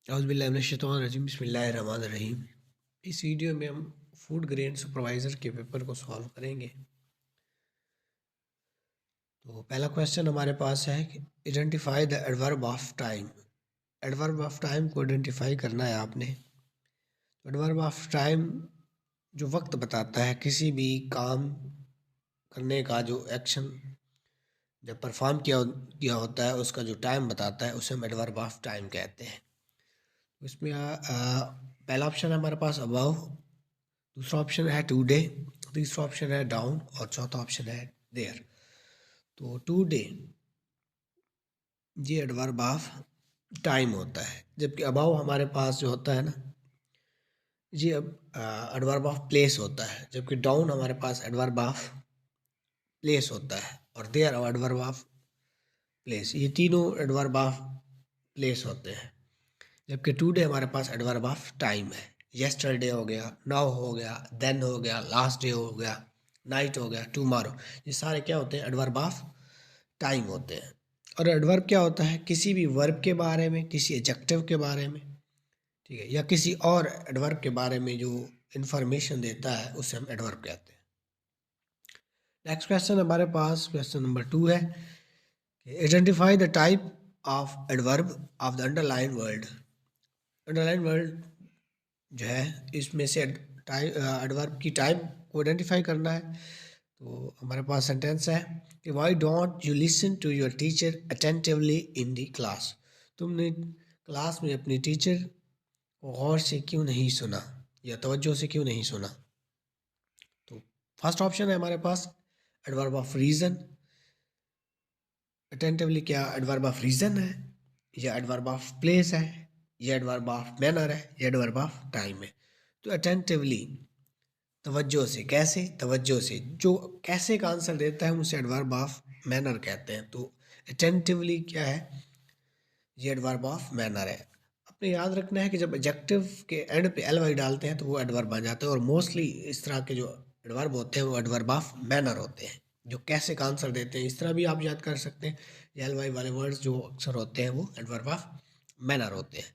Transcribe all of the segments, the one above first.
औज़ुबिल्लाहिमिनश्शैतानिर्रजीम बिस्मिल्लाहिर्रहमानिर्रहीम। इस वीडियो में हम फूड ग्रेन सुपरवाइज़र के पेपर को सॉल्व करेंगे। तो पहला क्वेश्चन हमारे पास है कि identify the adverb of time. Adverb of time को आइडेंटिफाई करना है आपने। एडवर्ब ऑफ टाइम जो वक्त बताता है किसी भी काम करने का, जो एक्शन जब परफॉर्म किया होता है उसका जो टाइम बताता है उसे हम एडवर्ब ऑफ टाइम कहते हैं। इसमें पहला ऑप्शन है हमारे पास अबाउ, दूसरा ऑप्शन है टुडे, तीसरा ऑप्शन है डाउन और चौथा ऑप्शन है देयर। तो टुडे ये एडवर्ब ऑफ टाइम होता है, जबकि अबाउ हमारे पास जो होता है ना, ये एडवर्ब ऑफ प्लेस होता है, जबकि डाउन हमारे पास एडवर्ब ऑफ प्लेस होता है और देयर एडवर्ब ऑफ प्लेस। ये तीनों एडवर्ब ऑफ प्लेस होते हैं, जबकि टुडे हमारे पास एडवर्ब ऑफ टाइम है। यस्टरडे हो गया, नाउ हो गया, देन हो गया, लास्ट डे हो गया, नाइट हो गया, टुमारो, ये सारे क्या होते हैं? एडवर्ब ऑफ टाइम होते हैं। और एडवर्ब क्या होता है? किसी भी वर्ब के बारे में, किसी एडजेक्टिव के बारे में, ठीक है, या किसी और एडवर्ब के बारे में जो इंफॉर्मेशन देता है उसे हम एडवर्ब कहते हैं। नेक्स्ट क्वेश्चन हमारे पास क्वेश्चन नंबर 2 है, identify the type of adverb of the underline word. Underline word जो है इसमें से एडवर्ब की टाइप को आइडेंटिफाई करना है। तो हमारे पास सेंटेंस है कि why don't you listen to your teacher attentively in the class. तुमने क्लास में अपनी टीचर को गौर से क्यों नहीं सुना या तवज्जो से क्यों नहीं सुना। तो फर्स्ट ऑप्शन है हमारे पास एडवर्ब ऑफ रीज़न। अटेंटिवली क्या एडवर्ब ऑफ रीज़न है, या एडवर्ब ऑफ प्लेस है, या एडवर्ब ऑफ मैनर है, या एडवर्ब ऑफ टाइम है। तो अटेंटिवली तवज्जो से, कैसे? तवज्जो से, जो कैसे का आंसर देता है उसे एडवर्ब ऑफ मैनर कहते हैं। तो अटेंटिवली क्या है? ये एडवर्ब ऑफ मैनर है। अपने याद रखना है कि जब एडजेक्टिव के एंड पे एल वाई डालते हैं तो वो एडवर्ब बन जाते हैं, और मोस्टली इस तरह के जो एडवर्ब होते हैं वो एडवर्ब ऑफ मैनर होते हैं, जो कैसे का आंसर देते हैं। इस तरह भी आप याद कर सकते हैं, एल वाई वाले वर्ड्स जो अक्सर होते हैं वो एडवर्ब ऑफ मैनर होते हैं।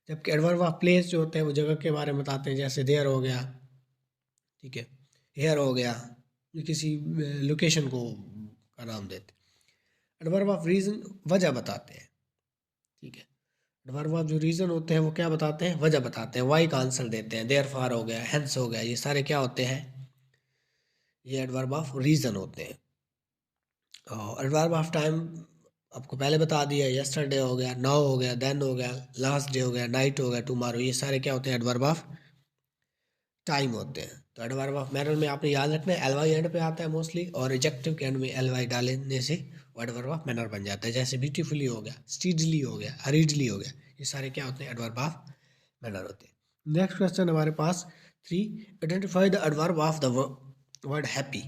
जबकि एडवर्ब ऑफ प्लेस जो होते हैं वो जगह के बारे में बताते हैं, जैसे देयर हो गया, ठीक है, हेयर हो गया, ये किसी लोकेशन को का नाम देते हैं। एडवर्ब ऑफ रीज़न वजह बताते हैं, ठीक है। एडवर्ब ऑफ जो रीज़न होते हैं वो क्या बताते हैं? वजह बताते हैं, वाई का आंसर देते हैं। देयर फॉर हो गया, हेंस हो गया, ये सारे क्या होते हैं? ये एडवर्ब ऑफ रीज़न होते हैं। और एडवर्ब ऑफ टाइम आपको पहले बता दिया, यस्टरडे हो गया, नाउ हो गया, देन हो गया, लास्ट डे हो गया, नाइट हो गया, टुमारो, ये सारे क्या होते हैं? एडवर्ब ऑफ टाइम होते हैं। तो एडवर्ब ऑफ मैनर में आपने याद रखना है एल वाई एंड पे आता है मोस्टली, और एडजेक्टिव के एंड में एल वाई डालने से वो एडवर्ब ऑफ मैनर बन जाता है। जैसे ब्यूटीफुली हो गया, स्टीडली हो गया, हरीडली हो गया, ये सारे क्या होते हैं? एडवर्ब ऑफ मैनर होते हैं। नेक्स्ट क्वेश्चन हमारे पास 3, identify the adverb of the word happy.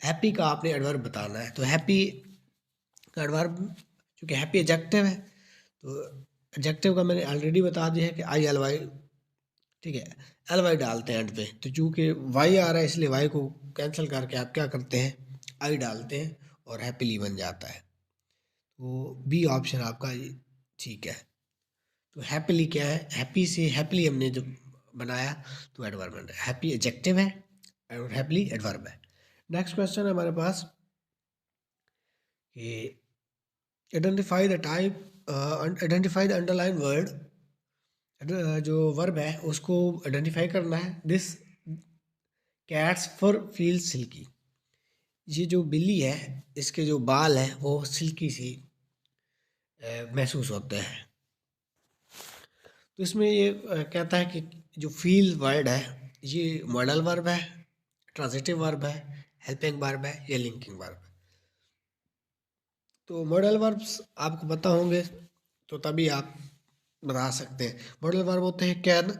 Happy का आपने एडवर्ब बताना है। तो हैप्पी का एडवर्ब, चूँकि हैप्पी एडजेक्टिव है तो एडजेक्टिव का मैंने ऑलरेडी बता दिया है कि आई एल वाई, ठीक है, एल वाई डालते हैं एंड पे। तो चूंकि वाई आ रहा है इसलिए वाई को कैंसिल करके आप क्या करते हैं? आई डालते हैं और हैप्पीली बन जाता है। तो बी ऑप्शन आपका ठीक है। तो हैप्पीली क्या है? हैप्पी से हैप्पीली हमने जब बनाया तो एडवर्ब बन रहा है। हैप्पी एडजेक्टिव है और हैप्पीली एडवर्ब है। नेक्स्ट क्वेश्चन है हमारे पास कि identify the type, identify the underline word. जो वर्ब है उसको आइडेंटिफाई करना है। This cat's fur feel silky. ये जो बिल्ली है इसके जो बाल हैं वो सिल्की सी महसूस होते हैं। तो इसमें ये कहता है कि जो फील वर्ड है ये मॉडल वर्ब है, ट्रांजिटिव वर्ब है, हेल्पिंग वर्ब है या लिंकिंग वर्ब है। तो मॉडल वर्ब्स आपको पता होंगे तो तभी आप बता सकते हैं। मॉडल वर्ब होते हैं can,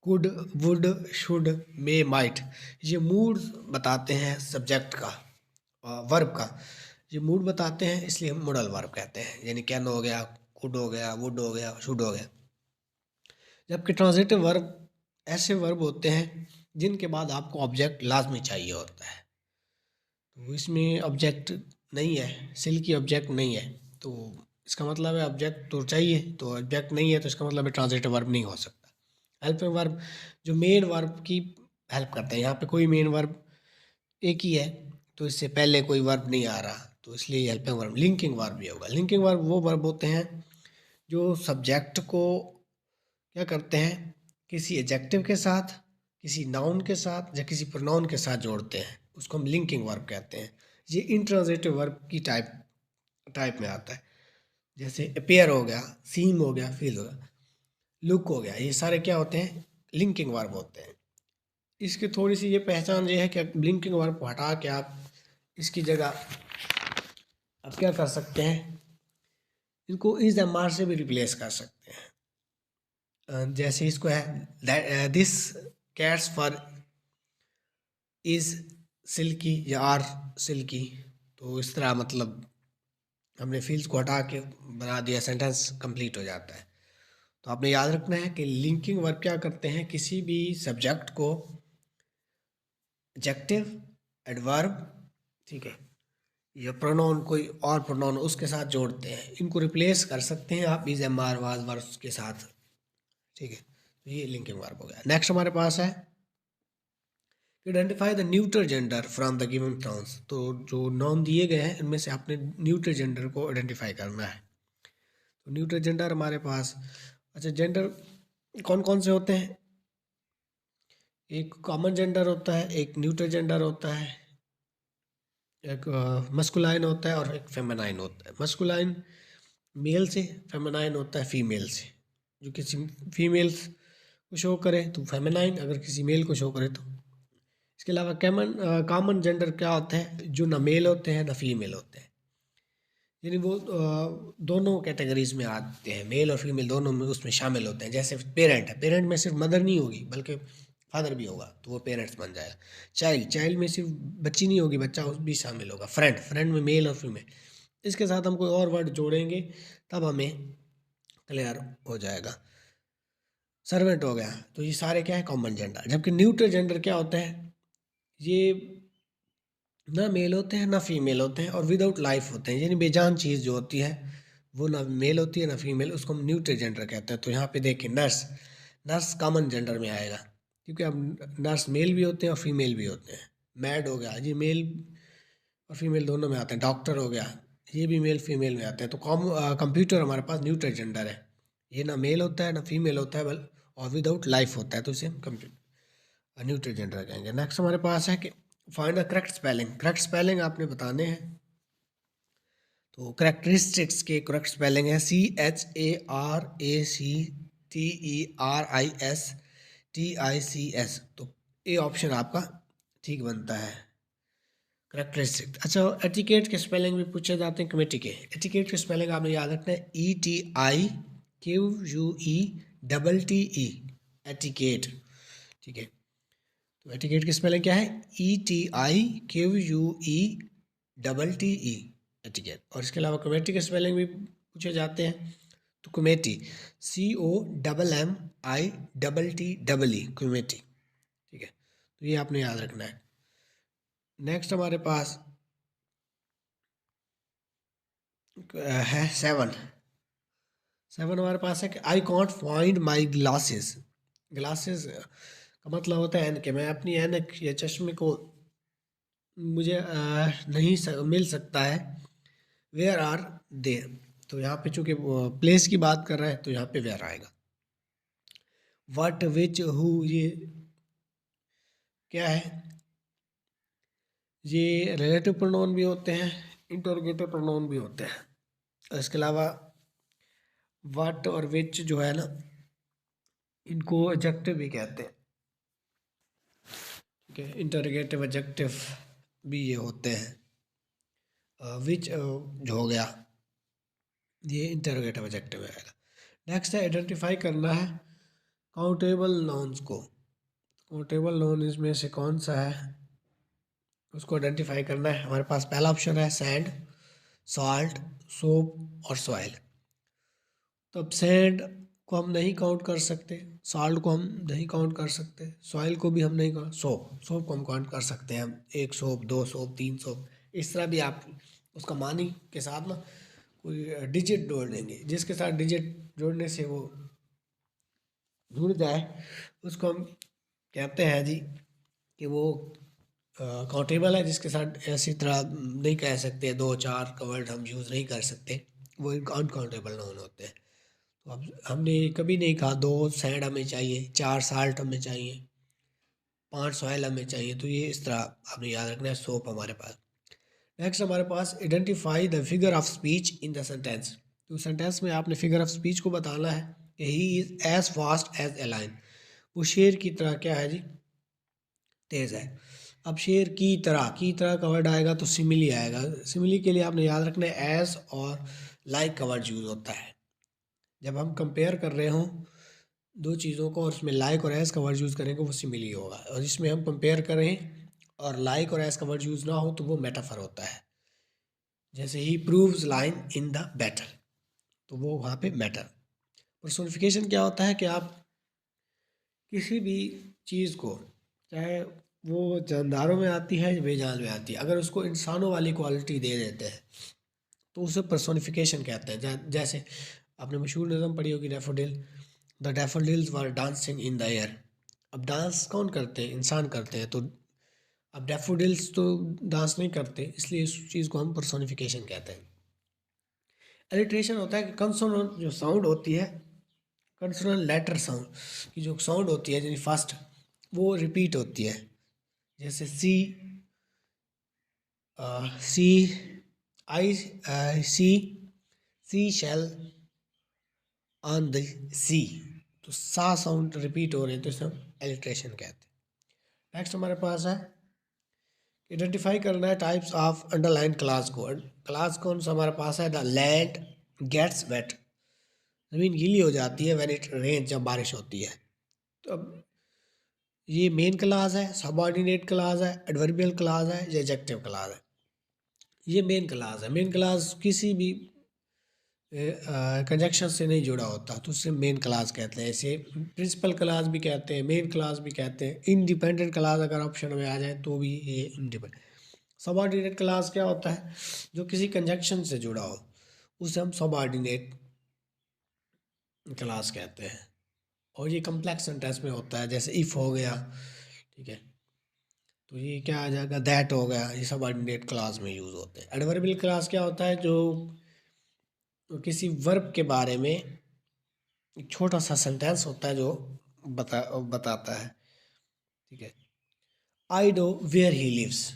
could, would, should, may, might. ये मूड बताते हैं सब्जेक्ट का, वर्ब का। ये मूड बताते हैं इसलिए हम मॉडल वर्ब कहते हैं। यानी कैन हो गया, कुड हो गया, वुड हो गया, शुड हो गया। जबकि ट्रांजिटिव वर्ब ऐसे वर्ब होते हैं जिनके बाद आपको ऑब्जेक्ट लाजमी चाहिए होता है। तो इसमें ऑब्जेक्ट नहीं है, सिल्की ऑब्जेक्ट नहीं है, तो इसका मतलब है ऑब्जेक्ट तो चाहिए, तो ऑब्जेक्ट नहीं है तो इसका मतलब है ट्रांजिटिव वर्ब नहीं हो सकता। हेल्पिंग वर्ब जो मेन वर्ब की हेल्प करते हैं, यहाँ पे कोई मेन वर्ब एक ही है तो इससे पहले कोई वर्ब नहीं आ रहा, तो इसलिए हेल्पिंग वर्ब। लिंकिंग वर्ब भी होगा। लिंकिंग वर्ब वो वर्ब होते हैं जो सब्जेक्ट को क्या करते हैं, किसी एडजेक्टिव के साथ, किसी नाउन के साथ या किसी प्रोनाउन के साथ जोड़ते हैं, उसको हम लिंकिंग वर्ब कहते हैं। ये इंट्रांजिटिव वर्ब की टाइप में आता है। जैसे अपेयर हो गया, सीम हो गया, फील हो गया, लुक हो गया, ये सारे क्या होते हैं, लिंकिंग वर्ब होते हैं। इसकी थोड़ी सी ये पहचान ये है कि लिंकिंग वर्ब को हटा के आप इसकी जगह आप क्या कर सकते हैं, इनको इज एम आर से भी रिप्लेस कर सकते हैं। जैसे इसको है this cat's fur is silky या आर सिल्की, तो इस तरह मतलब हमने फील्स को हटा के बना दिया, सेंटेंस कंप्लीट हो जाता है। तो आपने याद रखना है कि लिंकिंग वर्ब क्या करते हैं, किसी भी सब्जेक्ट को एडजेक्टिव, एडवर्ब, ठीक है, या प्रोनाउन कोई और प्रोनाउन उसके साथ जोड़ते हैं, इनको रिप्लेस कर सकते हैं आप is am are was verbs के साथ, ठीक है। तो ये लिंकिंग वर्ब हो गया। नेक्स्ट हमारे पास है identify the neutral gender from the given nouns. तो जो नाउन दिए गए हैं इनमें से आपने न्यूट्रल जेंडर को आइडेंटिफाई करना है। तो न्यूट्रल जेंडर हमारे पास, अच्छा जेंडर कौन कौन से होते हैं, एक कॉमन जेंडर होता है, एक न्यूट्रल जेंडर होता है, एक मस्कुलाइन होता है और एक फेमिनाइन होता है। मस्कुलाइन मेल से, फेमिनाइन होता है फीमेल से। जो किसी फीमेल्स को शो करे तो फेमिनाइन, अगर किसी मेल को शो करे तो। इसके अलावा कॉमन जेंडर क्या होते हैं, जो ना मेल होते हैं ना फीमेल होते हैं, यानी वो दोनों कैटेगरीज में आते हैं, मेल और फीमेल दोनों में उसमें शामिल होते हैं। जैसे पेरेंट है, पेरेंट में सिर्फ मदर नहीं होगी बल्कि फादर भी होगा तो वो पेरेंट्स बन जाएगा। चाइल्ड, चाइल्ड में सिर्फ बच्ची नहीं होगी, बच्चा उस भी शामिल होगा। फ्रेंड, फ्रेंड में मेल और फीमेल। इसके साथ हम कोई और वर्ड जोड़ेंगे तब हमें क्लियर हो जाएगा। सर्वेंट हो गया, तो ये सारे क्या है, कॉमन जेंडर। जबकि न्यूट्रल जेंडर क्या होता है, ये ना मेल होते हैं ना फीमेल होते हैं और विदाउट लाइफ होते हैं, यानी बेजान चीज़ जो होती है वो ना मेल होती है ना फीमेल, उसको हम न्यूट्रल जेंडर कहते हैं। तो यहाँ पे देखिए नर्स, नर्स कॉमन जेंडर में आएगा क्योंकि अब नर्स मेल भी होते हैं और फीमेल भी होते हैं। मैड हो गया, ये मेल और फीमेल दोनों में आते हैं। डॉक्टर हो गया, ये भी मेल फीमेल में आते हैं। तो कंप्यूटर हमारे पास न्यूट्रल जेंडर है, ये ना मेल होता है ना फीमेल होता है बल और विदाउट लाइफ होता है, तो इसे हम कंप्यूटर न्यूट्रल जेंडर कहेंगे। नेक्स्ट हमारे पास है कि find the correct spelling. Correct spelling आपने बताने हैं। तो करेक्टरिस्टिक्स के करेक्ट स्पेलिंग है CHARACTERIS तो ए ऑप्शन आपका ठीक बनता है, करेक्टरिस्टिक। अच्छा एटिकेट के स्पेलिंग भी पूछे जाते हैं कमेटी के। एटिकेट के स्पेलिंग आपने याद रखना है ETIQUE एटिकेट, ठीक है। तो एटिकेट की स्पेलिंग क्या है, ETIQUE एटिकेट। और इसके अलावा कमेटी के स्पेलिंग भी पूछे जाते हैं। तो कमेटी COMMITTE कमेटी, ठीक है। तो ये आपने याद रखना है। नेक्स्ट हमारे पास है 7 हमारे पास है कि I can't find my glasses. Glasses का मतलब होता है कि मैं अपनी ऐनक या चश्मे को मुझे नहीं मिल सकता है। वेयर आर दे, तो यहाँ पे चूंकि प्लेस की बात कर रहा है तो यहाँ पे वेयर आएगा। वट, विच, हु, ये क्या है, ये रिलेटिव प्रोनाउन भी होते हैं, इंटरोगेटिव प्रोनाउन भी होते हैं। और इसके अलावा वट और विच जो है ना, इनको एडजेक्टिव भी कहते हैं, ठीक है। इंटरोगेटिव एडजेक्टिव भी ये होते हैं। विच जो हो गया ये इंटरोगेटिव एडजेक्टिव आएगा। नेक्स्ट है आइडेंटिफाई करना है काउंटेबल नाउन्स को। काउंटेबल नाउन इसमें से कौन सा है उसको आइडेंटिफाई करना है। हमारे पास पहला ऑप्शन है सैंड, सॉल्ट, सोप और सॉइल। तो अब सैंड को हम नहीं काउंट कर सकते, सॉल्ट को हम नहीं काउंट कर सकते, सॉइल को भी हम नहीं काउंट, सोप को हम काउंट कर सकते हैं। हम 1 सोप, 2 सोप, 3 सोप, इस तरह भी आप उसका मानी के साथ ना कोई डिजिट जोड़ देंगे, जिसके साथ डिजिट जोड़ने से वो जुड़ जाए, उसको हम कहते हैं जी कि वो काउंटेबल है। जिसके साथ ऐसी तरह नहीं कह सकते, दो चार का वर्ड हम यूज़ नहीं कर सकते, वो अनकाउंटेबल नाउन होते हैं। तो अब हमने कभी नहीं कहा 2 सैंड हमें चाहिए, 4 साल्ट हमें चाहिए, 5 सॉयल हमें चाहिए। तो ये इस तरह आपने याद रखना है। सोप हमारे पास। नेक्स्ट हमारे पास identify the figure of speech in the sentence. तो सेंटेंस में आपने फिगर ऑफ स्पीच को बताना है कि he is as fast as a lion. वो शेर की तरह क्या है जी, तेज़ है। अब शेर की तरह का वर्ड आएगा तो सिमिली आएगा। सिमिली के लिए आपने याद रखना है एज और लाइक का वर्ड यूज़ होता है। जब हम कंपेयर कर रहे हों दो चीज़ों को और उसमें लाइक और एज का वर्ड यूज़ करेंगे वो सिमिली होगा, और जिसमें हम कंपेयर करें और लाइक और एज का वर्ड यूज़ ना हो तो वो मेटाफर होता है। जैसे he proves lion in the battle, तो वो वहाँ पे मैटर। पर्सोनिफिकेशन क्या होता है कि आप किसी भी चीज़ को, चाहे वो जानदारों में आती है या बेजान में आती है, अगर उसको इंसानों वाली क्वालिटी दे देते हैं तो उसे पर्सोनिफिकेशन कहते हैं। जैसे आपने मशहूर नज़म पढ़ी होगी daffodil, the daffodils were dancing in the air. अब डांस कौन करते हैं, इंसान करते हैं। तो अब डैफोडिल्स तो डांस नहीं करते, इसलिए इस चीज़ को हम पर्सोनिफिकेशन कहते हैं। एलिट्रेशन होता है कि कंसोनेंट जो साउंड होती है, कंसोनेंट लेटर साउंड की जो साउंड होती है यानी फर्स्ट, वो रिपीट होती है। जैसे सी, सी आई, सी शेल ऑन द सी। तो सा साउंड रिपीट हो रहे हैं तो इसे हम एलिट्रेशन कहते हैं। नेक्स्ट हमारे पास है आइडेंटिफाई करना है टाइप्स ऑफ अंडरलाइन क्लास को। क्लास कौन सा हमारे पास है, द लैंड गेट्स वेट। ज़मीन गीली हो जाती है व्हेन इट रेन, जब बारिश होती है। तो अब ये मेन क्लास है, सबऑर्डिनेट क्लास है, एडवर्बियल क्लास है या एडजेक्टिव क्लास है। ये मेन क्लास है। मेन क्लास किसी भी कंजक्शन से नहीं जुड़ा होता तो उससे मेन क्लास कहते हैं। इसे प्रिंसिपल क्लास भी कहते हैं, मेन क्लास भी कहते हैं। इंडिपेंडेंट क्लास अगर ऑप्शन में आ जाए तो भी ये इंडिपेंडेंट। सबऑर्डिनेट क्लास क्या होता है, जो किसी कंजक्शन से जुड़ा हो, उसे हम सबऑर्डिनेट क्लास कहते हैं। और ये कम्प्लेक्स सेंटेंस में होता है, जैसे इफ़ हो गया, ठीक है, तो ये क्या आ जाएगा, दैट हो गया। ये सबऑर्डिनेट क्लास में यूज़ होते हैं। एडवर्बियल क्लास क्या होता है, जो किसी वर्ब के बारे में एक छोटा सा सेंटेंस होता है जो बताता है, ठीक है। I know where he lives,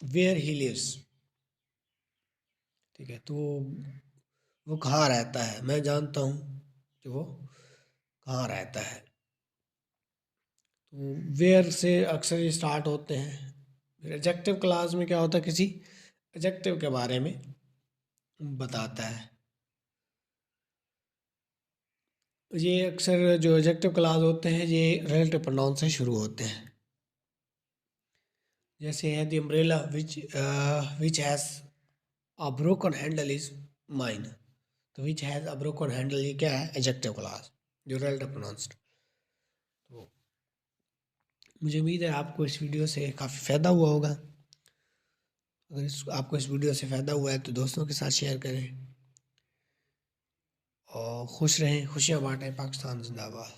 where he lives, ठीक है, तो वो कहाँ रहता है, मैं जानता हूँ कि वो कहाँ रहता है। तो वेयर से अक्सर ये स्टार्ट होते हैं। फिर एडजेक्टिव क्लास में क्या होता है, किसी एडजेक्टिव के बारे में बताता है। ये अक्सर जो एडजेक्टिव क्लास होते हैं ये रिलेटिव प्रोनाउन से शुरू होते हैं। जैसे है the umbrella which has a broken handle is mine. तो which has a broken handle ये क्या है, एडजेक्टिव क्लास जो रिलेटिव प्रोनाउंस्ड। तो मुझे उम्मीद है आपको इस वीडियो से काफ़ी फ़ायदा हुआ होगा। अगर आपको इस वीडियो से फ़ायदा हुआ है तो दोस्तों के साथ शेयर करें और खुश रहें, खुशियाँ बांटें। पाकिस्तान जिंदाबाद।